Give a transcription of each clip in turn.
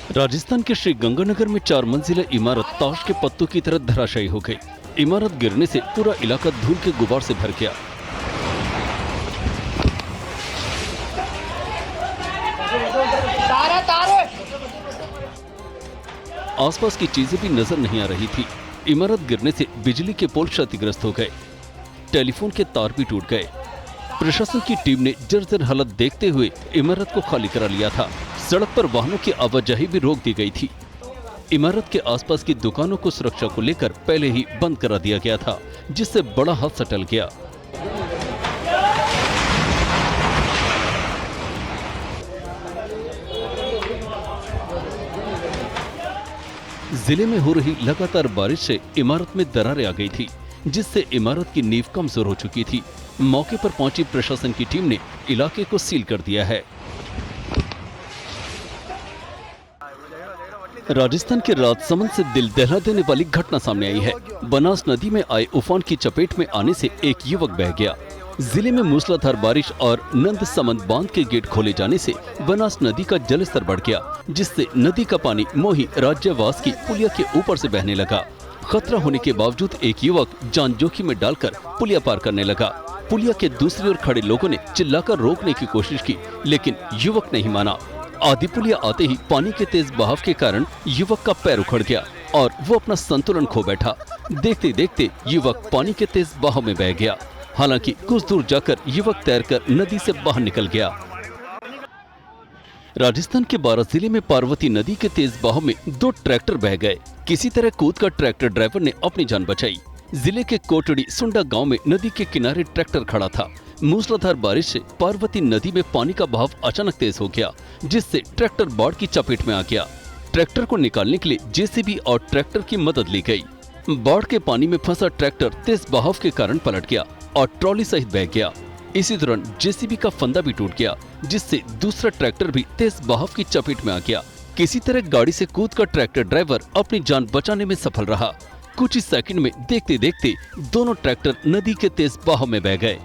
राजस्थान के श्री गंगानगर में 4 मंजिला इमारत ताश के पत्तों की तरह धराशायी हो गई। इमारत गिरने से पूरा इलाका धूल के गुबार से भर गया। आसपास की चीजें भी नजर नहीं आ रही थी। इमारत गिरने से बिजली के पोल क्षतिग्रस्त हो गए, टेलीफोन के तार भी टूट गए। प्रशासन की टीम ने जर्जर हालत देखते हुए इमारत को खाली करा लिया था। सड़क पर वाहनों की आवाजाही भी रोक दी गई थी। इमारत के आसपास की दुकानों को सुरक्षा को लेकर पहले ही बंद करा दिया गया था, जिससे बड़ा हादसा टल गया। जिले में हो रही लगातार बारिश से इमारत में दरारें आ गई थी, जिससे इमारत की नींव कमजोर हो चुकी थी। मौके पर पहुंची प्रशासन की टीम ने इलाके को सील कर दिया है। राजस्थान के राजसमंद से दिल दहला देने वाली घटना सामने आई है। बनास नदी में आए उफान की चपेट में आने से एक युवक बह गया। जिले में मूसलाधार बारिश और नंद समंद बांध के गेट खोले जाने से बनास नदी का जलस्तर बढ़ गया, जिससे नदी का पानी मोही राज्यवास की पुलिया के ऊपर से बहने लगा। खतरा होने के बावजूद एक युवक जान जोखिम में डालकर पुलिया पार करने लगा। पुलिया के दूसरी ओर खड़े लोगों ने चिल्लाकर रोकने की कोशिश की, लेकिन युवक नहीं माना। आधी पुलिया आते ही पानी के तेज बहाव के कारण युवक का पैर उखड़ गया और वो अपना संतुलन खो बैठा। देखते देखते युवक पानी के तेज बहाव में बह गया। हालांकि कुछ दूर जाकर युवक तैरकर नदी से बाहर निकल गया। राजस्थान के बारां जिले में पार्वती नदी के तेज बहाव में 2 ट्रैक्टर बह गए। किसी तरह कूदकर ट्रैक्टर ड्राइवर ने अपनी जान बचाई। जिले के कोटड़ी सुंडा गांव में नदी के किनारे ट्रैक्टर खड़ा था। मूसलाधार बारिश से पार्वती नदी में पानी का बहाव अचानक तेज हो गया, जिससे ट्रैक्टर बाढ़ की चपेट में आ गया। ट्रैक्टर को निकालने के लिए जेसीबी और ट्रैक्टर की मदद ली गई। बाढ़ के पानी में फंसा ट्रैक्टर तेज बहाव के कारण पलट गया और ट्रॉली सहित बह गया। इसी दौरान जेसीबी का फंदा भी टूट गया, जिससे दूसरा ट्रैक्टर भी तेज बहाव की चपेट में आ गया। किसी तरह गाड़ी से कूदकर ट्रैक्टर ड्राइवर अपनी जान बचाने में सफल रहा। कुछ ही सेकंड में देखते देखते दोनों ट्रैक्टर नदी के तेज बहाव में बह गए।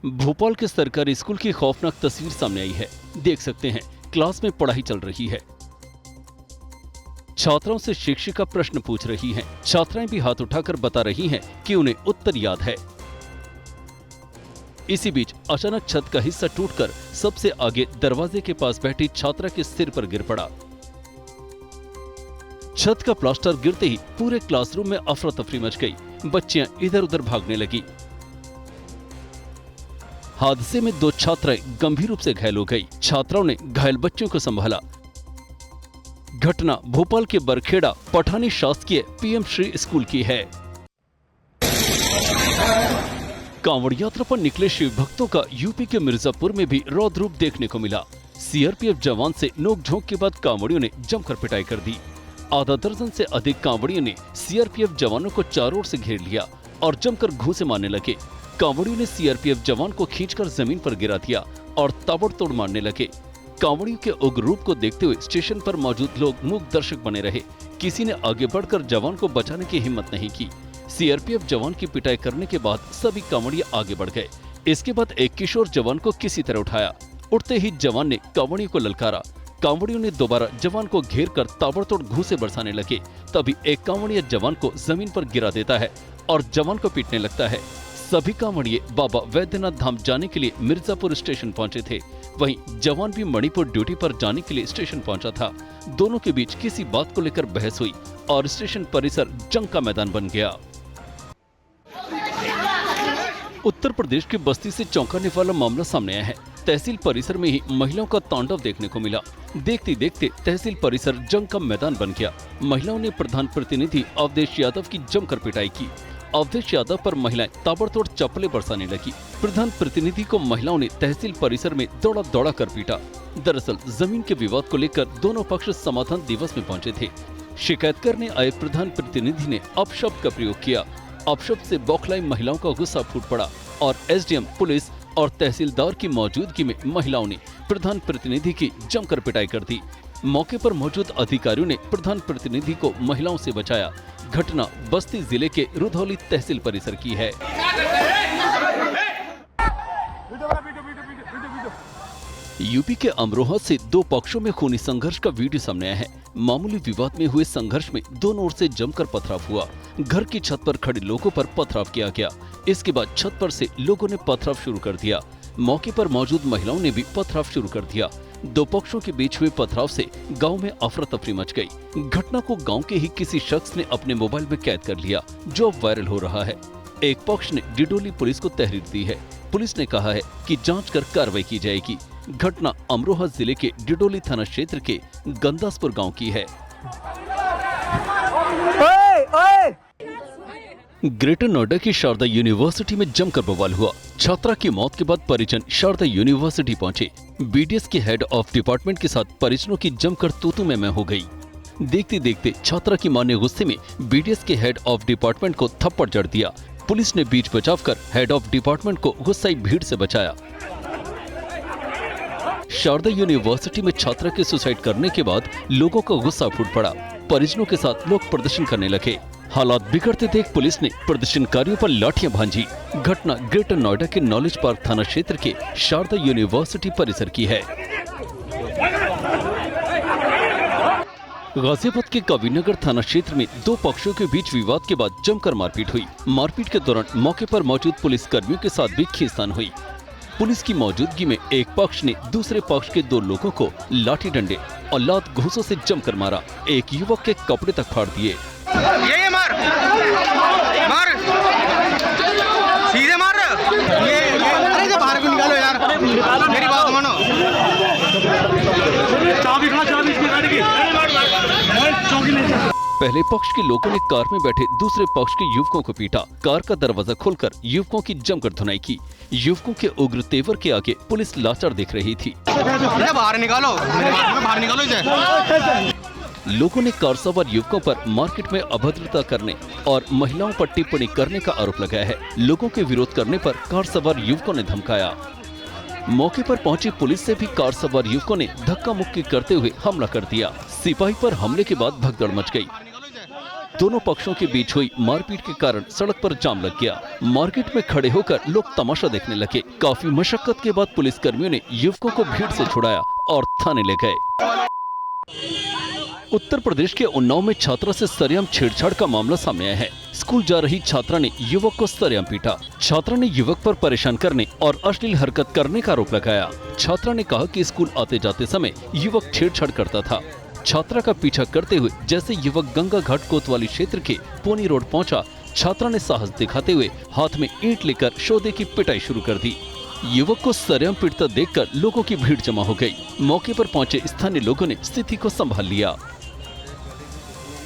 भोपाल के सरकारी स्कूल की खौफनाक तस्वीर सामने आई है। देख सकते हैं, क्लास में पढ़ाई चल रही है। छात्राओं से शिक्षिका प्रश्न पूछ रही हैं। छात्राएं भी हाथ उठाकर बता रही हैं कि उन्हें उत्तर याद है। इसी बीच अचानक छत का हिस्सा टूटकर सबसे आगे दरवाजे के पास बैठी छात्रा के सिर पर गिर पड़ा। छत का प्लास्टर गिरते ही पूरे क्लासरूम में अफरा तफरी मच गई। बच्चियां इधर उधर भागने लगी। हादसे में 2 छात्राएं गंभीर रूप से घायल हो गई। छात्राओं ने घायल बच्चों को संभाला। घटना भोपाल के बरखेड़ा पठानी शासकीय पीएम श्री स्कूल की है। कांवड़ यात्रा पर निकले शिव भक्तों का यूपी के मिर्जापुर में भी रौद्र रूप देखने को मिला। सीआरपीएफ जवान से नोकझोंक के बाद कांवड़ियों ने जमकर पिटाई कर दी। आधा दर्जन से अधिक कांवड़ियों ने सीआरपीएफ जवानों को चारों ओर से घेर लिया और जमकर घूंसे मारने लगे। कांवड़ियों ने सीआरपीएफ जवान को खींचकर जमीन पर गिरा दिया और ताबड़तोड़ मारने लगे। कांवड़ियों के उग्र रूप को देखते हुए स्टेशन पर मौजूद लोग मूक दर्शक बने रहे। किसी ने आगे बढ़कर जवान को बचाने की हिम्मत नहीं की। सीआरपीएफ जवान की पिटाई करने के बाद सभी कांवड़िया आगे बढ़ गए। इसके बाद एक किशोर जवान को किसी तरह उठाया। उठते ही जवान ने कांवड़ियों को ललकारा। कांवड़ियों ने दोबारा जवान को घेर कर ताबड़तोड़ घूंसे बरसाने लगे। तभी एक कांवड़िया जवान को जमीन पर गिरा देता है और जवान को पीटने लगता है। सभी कांवड़िए बाबा वैद्यनाथ धाम जाने के लिए मिर्जापुर स्टेशन पहुंचे थे। वहीं जवान भी मणिपुर ड्यूटी पर जाने के लिए स्टेशन पहुंचा था। दोनों के बीच किसी बात को लेकर बहस हुई और स्टेशन परिसर जंग का मैदान बन गया। उत्तर प्रदेश के बस्ती से चौंकाने वाला मामला सामने आया है। तहसील परिसर में ही महिलाओं का तांडव देखने को मिला। देखते देखते तहसील परिसर जंग का मैदान बन गया। महिलाओं ने प्रधान प्रतिनिधि अवधेश यादव की जमकर पिटाई की। अवधेश यादव पर महिलाएं ताबड़तोड़ चप्पलें बरसाने लगी। प्रधान प्रतिनिधि को महिलाओं ने तहसील परिसर में दौड़ा दौड़ा कर पीटा। दरअसल जमीन के विवाद को लेकर दोनों पक्ष समाधान दिवस में पहुंचे थे। शिकायत करने आए प्रधान प्रतिनिधि ने अपशब्द का प्रयोग किया। अपशब्द से बौखलाई महिलाओं का गुस्सा फूट पड़ा और एसडीएम, पुलिस और तहसीलदार की मौजूदगी में महिलाओं ने प्रधान प्रतिनिधि की जमकर पिटाई कर दी। मौके पर मौजूद अधिकारियों ने प्रधान प्रतिनिधि को महिलाओं से बचाया। घटना बस्ती जिले के रुधौली तहसील परिसर की है। यूपी के अमरोहा से दो पक्षों में खूनी संघर्ष का वीडियो सामने आया है। मामूली विवाद में हुए संघर्ष में दोनों ओर से जमकर पथराव हुआ। घर की छत पर खड़े लोगों पर पथराव किया गया। इसके बाद छत पर से लोगों ने पथराव शुरू कर दिया। मौके पर मौजूद महिलाओं ने भी पथराव शुरू कर दिया। दो पक्षों के बीच हुए पथराव से गांव में अफरा तफरी मच गई। घटना को गांव के ही किसी शख्स ने अपने मोबाइल में कैद कर लिया, जो अब वायरल हो रहा है। एक पक्ष ने डिडोली पुलिस को तहरीर दी है। पुलिस ने कहा है कि जांच कर कार्रवाई की जाएगी। घटना अमरोहा जिले के डिडोली थाना क्षेत्र के गंदासपुर गांव की है। ग्रेटर नोएडा की शारदा यूनिवर्सिटी में जमकर बवाल हुआ। छात्रा की मौत के बाद परिजन शारदा यूनिवर्सिटी पहुंचे। बीडीएस के हेड ऑफ डिपार्टमेंट के साथ परिजनों की जमकर तूतू में हो गई। देखते देखते छात्रा की मां ने गुस्से में बीडीएस के हेड ऑफ डिपार्टमेंट को थप्पड़ जड़ दिया। पुलिस ने बीच बचाव कर हेड ऑफ डिपार्टमेंट को गुस्साई भीड़ से बचाया। शारदा यूनिवर्सिटी में छात्रा के सुसाइड करने के बाद लोगों का गुस्सा फूट पड़ा। परिजनों के साथ लोग प्रदर्शन करने लगे। हालात बिगड़ते देख पुलिस ने प्रदर्शनकारियों पर लाठियां भांजी। घटना ग्रेटर नोएडा के नॉलेज पार्क थाना क्षेत्र के शारदा यूनिवर्सिटी परिसर की है। गाजियाबाद के कविनगर थाना क्षेत्र में दो पक्षों के बीच विवाद के बाद जमकर मारपीट हुई। मारपीट के दौरान मौके पर मौजूद पुलिस कर्मियों के साथ भी खींचतान हुई। पुलिस की मौजूदगी में एक पक्ष ने दूसरे पक्ष के दो लोगों को लाठी डंडे और लात घूंसों से जमकर मारा। एक युवक के कपड़े तक फाड़ दिए। ये मार मार सीधे मार। ये अरे बाहर को निकालो यार, मेरी बात मानो। पहले पक्ष के लोगों ने कार में बैठे दूसरे पक्ष के युवकों को पीटा। कार का दरवाजा खोलकर युवकों की जमकर धुनाई की। युवकों के उग्र तेवर के आगे पुलिस लाचार दिख रही थी। बाहर निकालो, बाहर निकालो इसे। लोगों ने कार सवार युवकों पर मार्केट में अभद्रता करने और महिलाओं पर टिप्पणी करने का आरोप लगाया है। लोगों के विरोध करने पर कार सवार युवकों ने धमकाया। मौके पर पहुंची पुलिस से भी कार सवार युवकों ने धक्का मुक्की करते हुए हमला कर दिया। सिपाही पर हमले के बाद भगदड़ मच गई। दोनों पक्षों के बीच हुई मारपीट के कारण सड़क पर जाम लग गया। मार्केट में खड़े होकर लोग तमाशा देखने लगे। काफी मशक्कत के बाद पुलिस कर्मियों ने युवकों को भीड़ से छुड़ाया और थाने ले गए। उत्तर प्रदेश के उन्नाव में छात्रा से सरेआम छेड़छाड़ का मामला सामने आया है। स्कूल जा रही छात्रा ने युवक को सरेआम पीटा। छात्रा ने युवक पर परेशान करने और अश्लील हरकत करने का आरोप लगाया। छात्रा ने कहा कि स्कूल आते जाते समय युवक छेड़छाड़ करता था। छात्रा का पीछा करते हुए जैसे युवक गंगा घाट कोतवाली क्षेत्र के पोनी रोड पहुंचा, छात्रा ने साहस दिखाते हुए हाथ में ईंट लेकर शोधे की पिटाई शुरू कर दी। युवक को सरेआम पीटता देखकर लोगों की भीड़ जमा हो गई। मौके पर पहुंचे स्थानीय लोगों ने स्थिति को संभाल लिया।